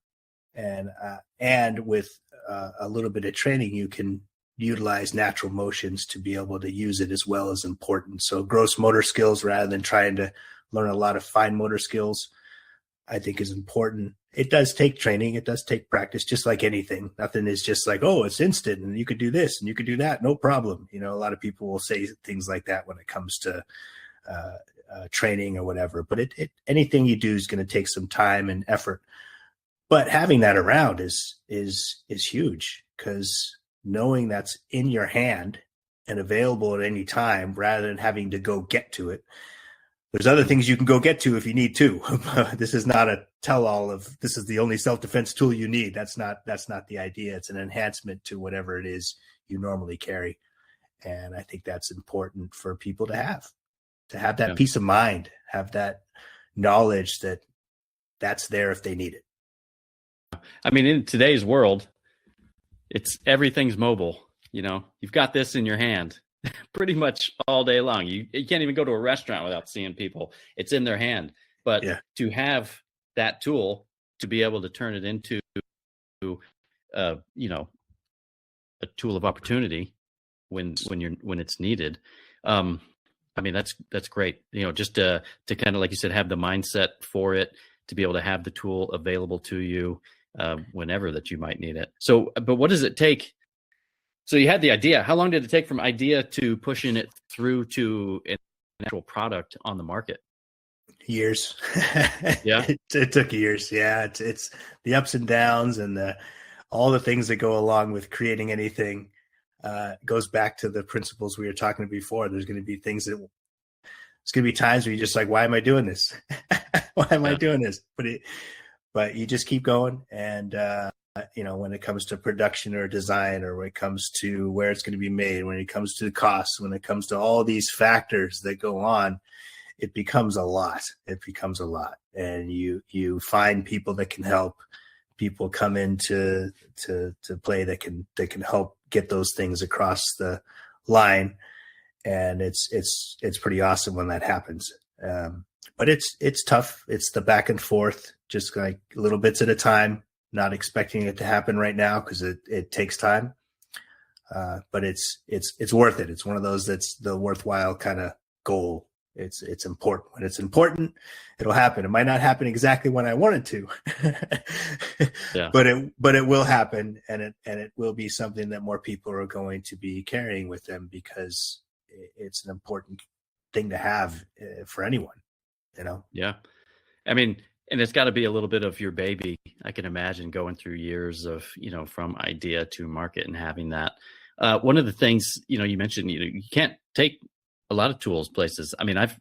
Speaker 2: And with a little bit of training, you can utilize natural motions to be able to use it as well as important. So gross motor skills rather than trying to learn a lot of fine motor skills, I think is important. It does take training. It does take practice, just like anything. Nothing is just like, oh, it's instant and you could do this and you could do that. No problem. You know, a lot of people will say things like that when it comes to training or whatever, but anything you do is going to take some time and effort. But having that around is huge, because knowing that's in your hand and available at any time rather than having to go get to it. There's other things you can go get to if you need to. This is not a tell-all of this is the only self-defense tool you need. That's not the idea. It's an enhancement to whatever it is you normally carry. And I think that's important for people to have that peace of mind, have that knowledge that that's there if they need it.
Speaker 1: I mean, in today's world, everything's mobile. You know, you've got this in your hand pretty much all day long. You can't even go to a restaurant without seeing people. It's in their hand. But to have that tool, to be able to turn it into, a tool of opportunity when it's needed. I mean, that's great. You know, just to kind of, like you said, have the mindset for it, to be able to have the tool available to you whenever that you might need it. So, but what does it take? So you had the idea. How long did it take from idea to pushing it through to an actual product on the market?
Speaker 2: Years.
Speaker 1: Yeah.
Speaker 2: It took years. Yeah. It's the ups and downs and all the things that go along with creating anything. Goes back to the principles we were talking about before. There's going to be things it's going to be times where you're just like, why am I doing this? Why am I doing this? But you just keep going. And, when it comes to production or design, or when it comes to where it's going to be made, when it comes to the costs, when it comes to all these factors that go on, it becomes a lot. And you find people that can help. People come into to play that can help get those things across the line. And it's pretty awesome when that happens. But it's tough. It's the back and forth, just like little bits at a time, not expecting it to happen right now, because it takes time. But it's worth it. It's one of those that's the worthwhile kind of goal. It's important. When it's important, it'll happen. It might not happen exactly when I want it to, but it will happen, and it will be something that more people are going to be carrying with them, because it's an important thing to have for anyone, you know? Yeah.
Speaker 1: I mean, and it's got to be a little bit of your baby. I can imagine going through years of, from idea to market and having that. One of the things, you mentioned, you can't take a lot of tools places. I mean, I've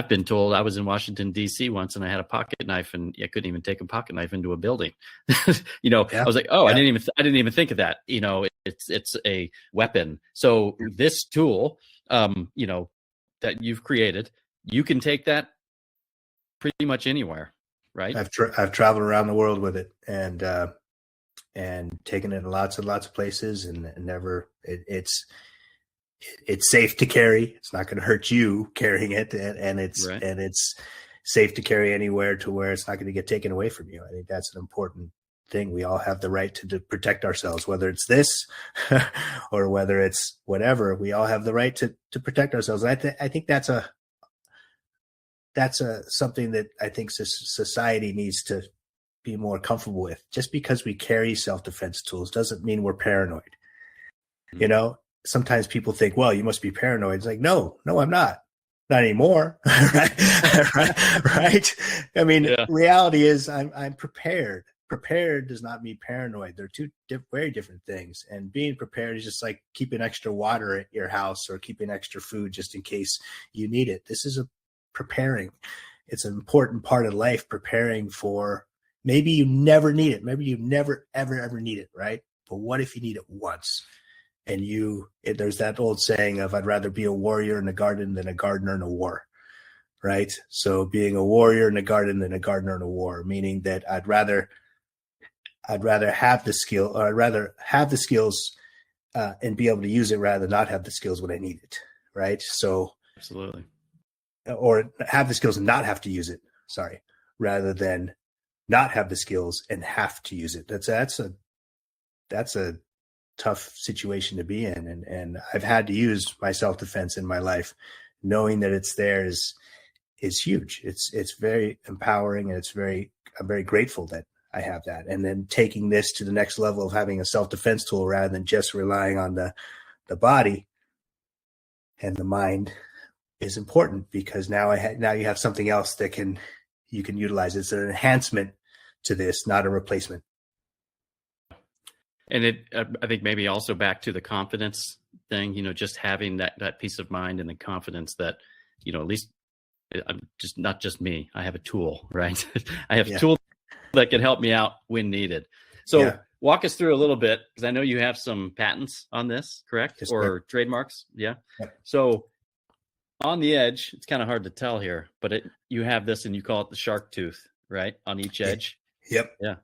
Speaker 1: been told, I was in Washington, D.C. once, and I had a pocket knife, and I couldn't even take a pocket knife into a building. I was like, I didn't even think of that. It's a weapon. So this tool, that you've created, you can take that pretty much anywhere, right?
Speaker 2: I've traveled around the world with it, and taken it in lots and lots of places, and never it's safe to carry. It's not going to hurt you carrying it, and it's safe to carry anywhere to where it's not going to get taken away from you. I think that's an important thing. We all have the right to protect ourselves, whether it's this or whether it's whatever. We all have the right to protect ourselves. I think that's something that I think society needs to be more comfortable with. Just because we carry self-defense tools doesn't mean we're paranoid. Mm-hmm. Sometimes people think, well, you must be paranoid. It's like, no, I'm not anymore. Right. I mean, Reality is I'm prepared. Prepared does not mean paranoid. They're two very different things. And being prepared is just like keeping extra water at your house or keeping extra food just in case you need it. This is preparing. It's an important part of life, preparing for maybe you never need it. Maybe you never, ever need it. Right. But what if you need it once? And there's that old saying of, I'd rather be a warrior in a garden than a gardener in a war, right? So being a warrior in a garden than a gardener in a war, meaning that I'd rather I'd rather have the skill, or I'd rather have the skills and be able to use it rather than not have the skills when I need it. Right. So,
Speaker 1: Absolutely.
Speaker 2: or have the skills and not have to use it. Sorry. Rather than not have the skills and have to use it. That's a tough situation to be in. And I've had to use my self-defense in my life. Knowing that it's there is huge. It's very empowering, and I'm very grateful that I have that. And then taking this to the next level of having a self-defense tool rather than just relying on the body and the mind is important, because now you have something else that you can utilize. It's an enhancement to this, not a replacement.
Speaker 1: And I think maybe also back to the confidence thing, just having that peace of mind and the confidence that, at least I'm just not just me. I have a tool, right? I have a tool that can help me out when needed. So walk us through a little bit, because I know you have some patents on this, correct?
Speaker 2: Yes,
Speaker 1: or
Speaker 2: sir.
Speaker 1: trademarks. Yeah.
Speaker 2: Yep.
Speaker 1: So on the edge, it's kind of hard to tell here, but you have this and you call it the shark tooth, right? On each edge.
Speaker 2: Yep.
Speaker 1: Yeah.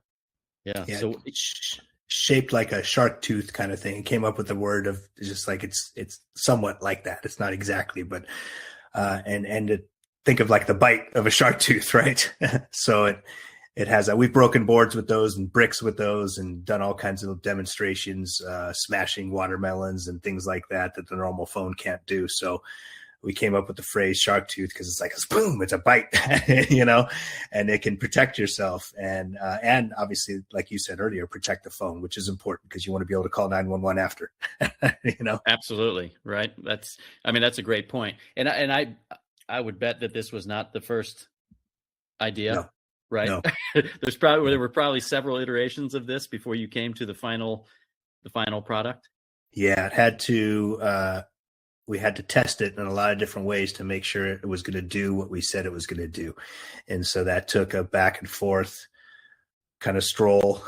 Speaker 2: So it's shaped like a shark tooth kind of thing. It came up with the word of just like, it's somewhat like that. It's not exactly, but, and to think of like the bite of a shark tooth, right? So it has we've broken boards with those and bricks with those and done all kinds of demonstrations, smashing watermelons and things like that the normal phone can't do. So we came up with the phrase shark tooth because it's like, boom, it's a bite, and it can protect yourself. And obviously, like you said earlier, protect the phone, which is important because you want to be able to call 911 after,
Speaker 1: Absolutely. Right. That's a great point. And I would bet that this was not the first idea.
Speaker 2: No.
Speaker 1: Right.
Speaker 2: No.
Speaker 1: There were probably several iterations of this before you came to the final product.
Speaker 2: Yeah. It had to, we had to test it in a lot of different ways to make sure it was going to do what we said it was going to do. And so that took a back and forth kind of stroll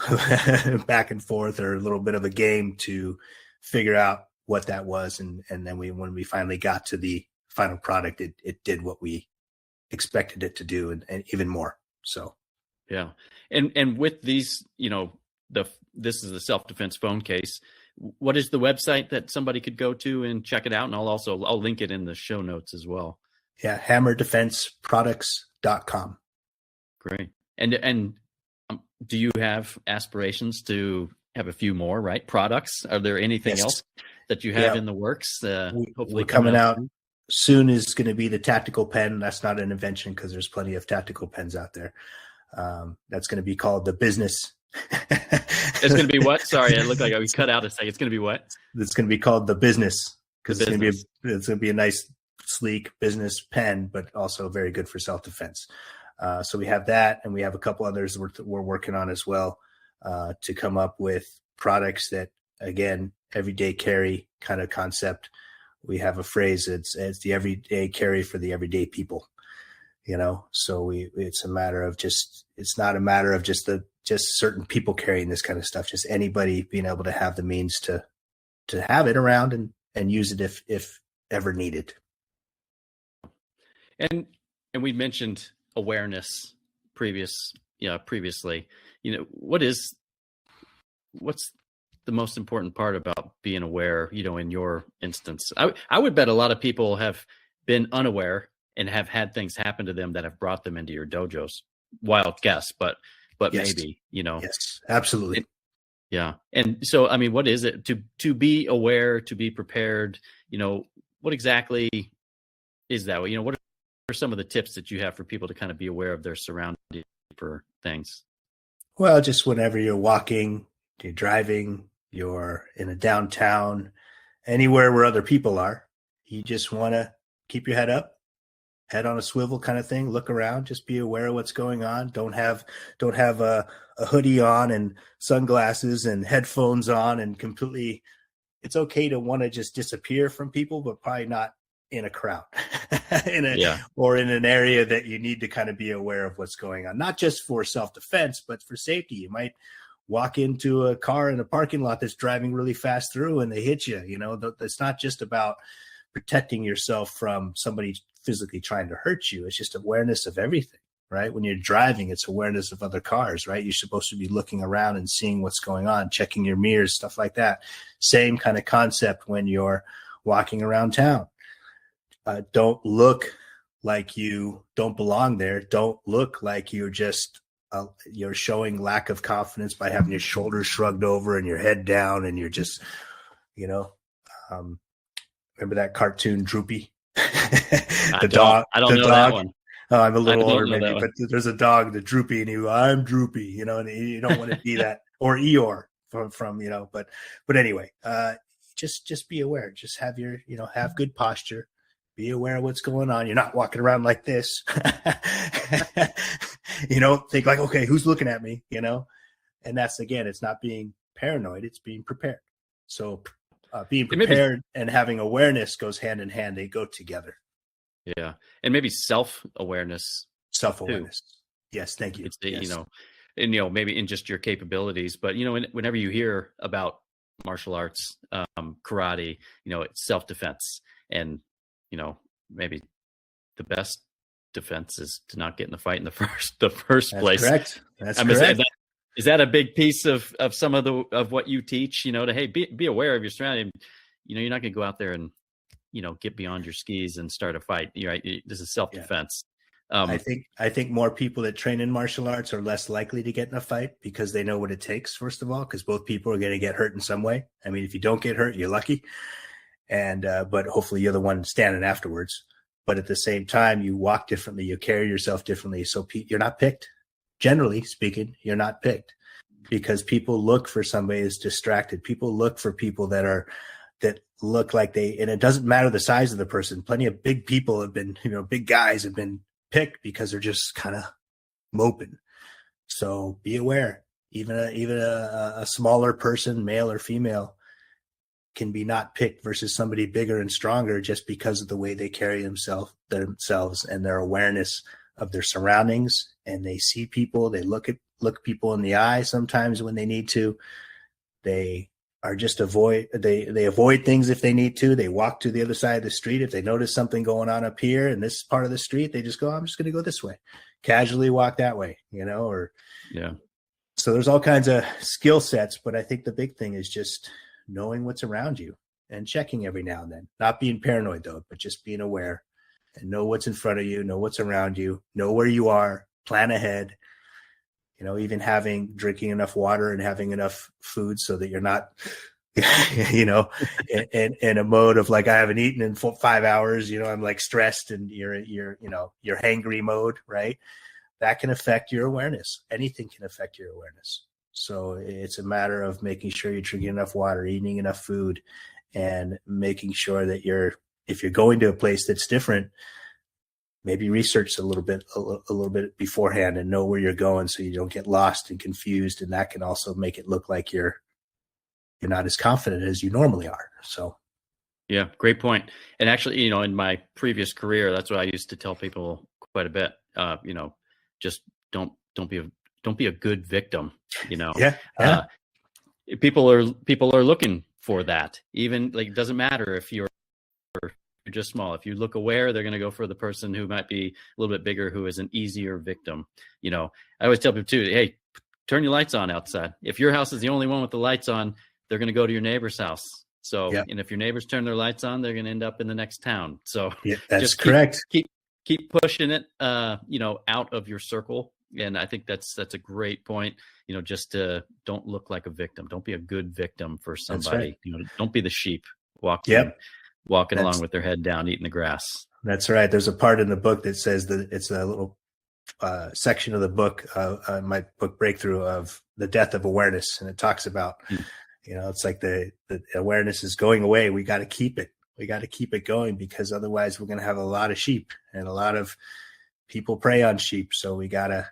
Speaker 2: back and forth, or a little bit of a game to figure out what that was. And then when we finally got to the final product, it did what we expected it to do and even more. So,
Speaker 1: yeah. And with these, this is the self-defense phone case. What is the website that somebody could go to and check it out? And I'll link it in the show notes as well.
Speaker 2: Yeah. hammerdefenseproducts.com.
Speaker 1: Great. And do you have aspirations to have a few more, right? Products? Are there anything else that you have in the works? Hopefully
Speaker 2: coming out soon is going to be the tactical pen. That's not an invention because there's plenty of tactical pens out there. That's going to be called the business.
Speaker 1: It's going to be what? Sorry, it looked like we cut out a second. It's going to be what?
Speaker 2: It's going to be called the business, because it's going to be a nice, sleek business pen, but also very good for self-defense. So we have that, and we have a couple others we're working on as well, to come up with products that, again, everyday carry kind of concept. We have a phrase, it's the everyday carry for the everyday people, so it's not a matter of just certain people carrying this kind of stuff, just anybody being able to have the means to have it around and use it if ever needed.
Speaker 1: And we mentioned awareness previously. What's the most important part about being aware, in your instance? I would bet a lot of people have been unaware and have had things happen to them that have brought them into your dojos. Wild guess, but yes. Maybe,
Speaker 2: Yes, absolutely.
Speaker 1: Yeah. And so, what is it to be aware, to be prepared? What exactly is that? What are some of the tips that you have for people to kind of be aware of their surroundings for things?
Speaker 2: Well, just whenever you're walking, you're driving, you're in a downtown, anywhere where other people are, you just want to keep your head up, head on a swivel kind of thing, look around, just be aware of what's going on. Don't have a hoodie on and sunglasses and headphones on and completely, it's okay to want to just disappear from people, but probably not in a crowd or in an area that you need to kind of be aware of what's going on, not just for self-defense, but for safety. You might walk into a car in a parking lot that's driving really fast through and they hit you. It's not just about protecting yourself from somebody physically trying to hurt you. It's just awareness of everything, right? When you're driving, it's awareness of other cars, right? You're supposed to be looking around and seeing what's going on, checking your mirrors, stuff like that. Same kind of concept when you're walking around town. Don't look like you don't belong there. Don't look like you're just you're showing lack of confidence by having your shoulders shrugged over and your head down, and you're just, remember that cartoon Droopy?
Speaker 1: I don't know that one.
Speaker 2: Oh, I'm a little older maybe, but there's a dog, the Droopy, and I'm Droopy, and you don't want to be that, or Eeyore from but anyway, just be aware. Just have your, have good posture. Be aware of what's going on. You're not walking around like this. Think like, okay, who's looking at me? And that's, again, it's not being paranoid. It's being prepared. So being prepared and having awareness goes hand in hand. They go together.
Speaker 1: Yeah. And maybe self-awareness.
Speaker 2: Self-awareness. Too. Yes. Thank you.
Speaker 1: It's and maybe in just your capabilities, but whenever you hear about martial arts, karate, it's self-defense, and maybe the best defense is to not get in the fight in the first place.
Speaker 2: Correct. That's correct.
Speaker 1: Is that a big piece of some of what you teach? Hey, be aware of your surroundings. You're not going to go out there and get beyond your skis and start a fight. Right? This is self-defense.
Speaker 2: I think more people that train in martial arts are less likely to get in a fight because they know what it takes. First of all, because both people are going to get hurt in some way. I mean, if you don't get hurt, you're lucky. And but hopefully you're the one standing afterwards. But at the same time, you walk differently, you carry yourself differently. So you're not picked. Generally speaking, you're not picked, because people look for somebody who's distracted. People look for people that look like and it doesn't matter the size of the person. Plenty of big people have been, big guys have been picked because they're just kind of moping. So be aware. Even a smaller person, male or female, can be not picked versus somebody bigger and stronger just because of the way they carry themselves and their awareness of their surroundings. And they see people, they look people in the eye sometimes when they need to. They are just avoid things if they need to. They walk to the other side of the street. If they notice something going on up here in this part of the street, they just go, I'm just going to go this way, casually walk that way,
Speaker 1: Yeah.
Speaker 2: So there's all kinds of skill sets, but I think the big thing is just knowing what's around you and checking every now and then, not being paranoid though, but just being aware and know what's in front of you, know what's around you, know where you are, plan ahead, even drinking enough water and having enough food so that you're not, in a mode of like, I haven't eaten in 5 hours, I'm like stressed and you're hangry mode, right? That can affect your awareness. Anything can affect your awareness. So it's a matter of making sure you're drinking enough water, eating enough food, and making sure that if you're going to a place that's different, maybe research a little bit beforehand and know where you're going so you don't get lost and confused. And that can also make it look like you're not as confident as you normally are. So.
Speaker 1: Yeah, great point. And actually, in my previous career, that's what I used to tell people quite a bit. Just don't be a good victim.
Speaker 2: Yeah.
Speaker 1: People are looking for that. Even like, it doesn't matter if you're just small. If you look aware, they're going to go for the person who might be a little bit bigger, who is an easier victim. I always tell people too, hey, turn your lights on outside. If your house is the only one with the lights on, they're going to go to your neighbor's house. So, And if your neighbors turn their lights on, they're going to end up in the next town. So
Speaker 2: that's correct.
Speaker 1: Keep pushing it, out of your circle. And I think that's a great point. Just don't look like a victim. Don't be a good victim for somebody. Right. Don't be the sheep walking along with their head down, eating the grass. That's
Speaker 2: right. There's a part in the book that says that it's a little section of the book, my book Breakthrough, of the death of awareness. And it talks about, it's like the awareness is going away. We got to keep it. We got to keep it going, because otherwise we're going to have a lot of sheep, and a lot of people prey on sheep. So we got to,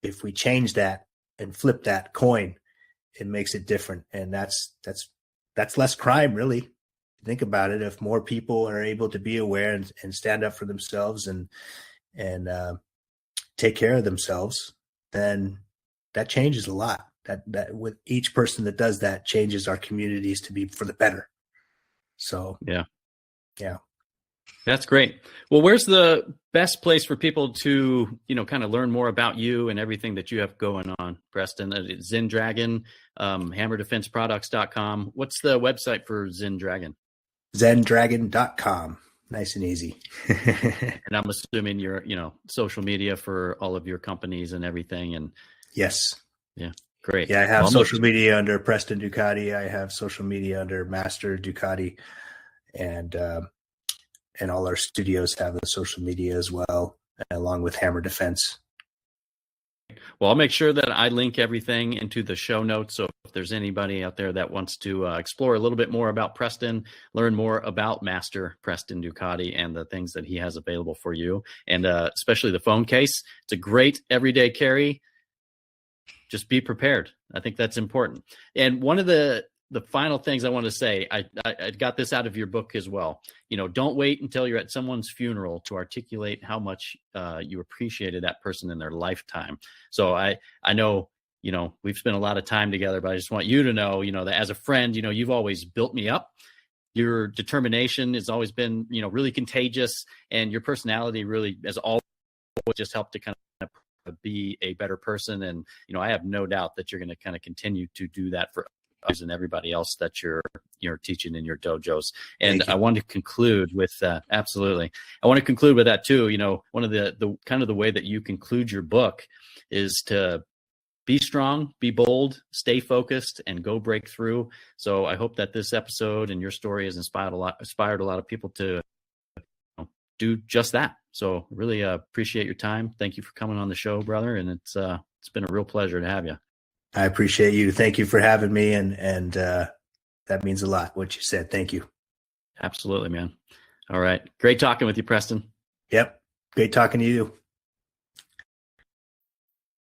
Speaker 2: if we change that and flip that coin, it makes it different. And that's less crime, really. Think about it. If more people are able to be aware and stand up for themselves and take care of themselves, then that changes a lot. That with each person that does that changes our communities to be for the better. So, yeah.
Speaker 1: That's great. Well, where's the best place for people to, kind of learn more about you and everything that you have going on, Preston? Zen Dragon, hammerdefenseproducts.com. What's the website for Zen Dragon?
Speaker 2: Zendragon.com. Nice and easy.
Speaker 1: And I'm assuming your, social media for all of your companies and everything. And
Speaker 2: yes.
Speaker 1: Yeah, great.
Speaker 2: Yeah, I have social media under Preston Ducati. I have social media under Master Ducati, and all our studios have the social media as well, along with Hammer Defense.
Speaker 1: Well, I'll make sure that I link everything into the show notes. So if there's anybody out there that wants to explore a little bit more about Preston, learn more about Master Preston Ducati and the things that he has available for you, and especially the phone case, it's a great everyday carry. Just be prepared. I think that's important. And one of the final things I want to say, I got this out of your book as well. Don't wait until you're at someone's funeral to articulate how much you appreciated that person in their lifetime. So I know, we've spent a lot of time together, but I just want you to know, that as a friend, you've always built me up. Your determination has always been, really contagious, and your personality really has always just helped to kind of be a better person. And, I have no doubt that you're going to kind of continue to do that for others and everybody else that you're teaching in your dojos. And I want to conclude with absolutely. I want to conclude with that too. One of the kind of the way that you conclude your book is to be strong, be bold, stay focused, and go break through. So I hope that this episode and your story has inspired a lot of people to do just that. So really appreciate your time. Thank you for coming on the show, brother. And it's been a real pleasure to have you.
Speaker 2: I appreciate you. Thank you for having me. And that means a lot, what you said. Thank you.
Speaker 1: Absolutely, man. All right. Great talking with you, Preston.
Speaker 2: Yep. Great talking to you.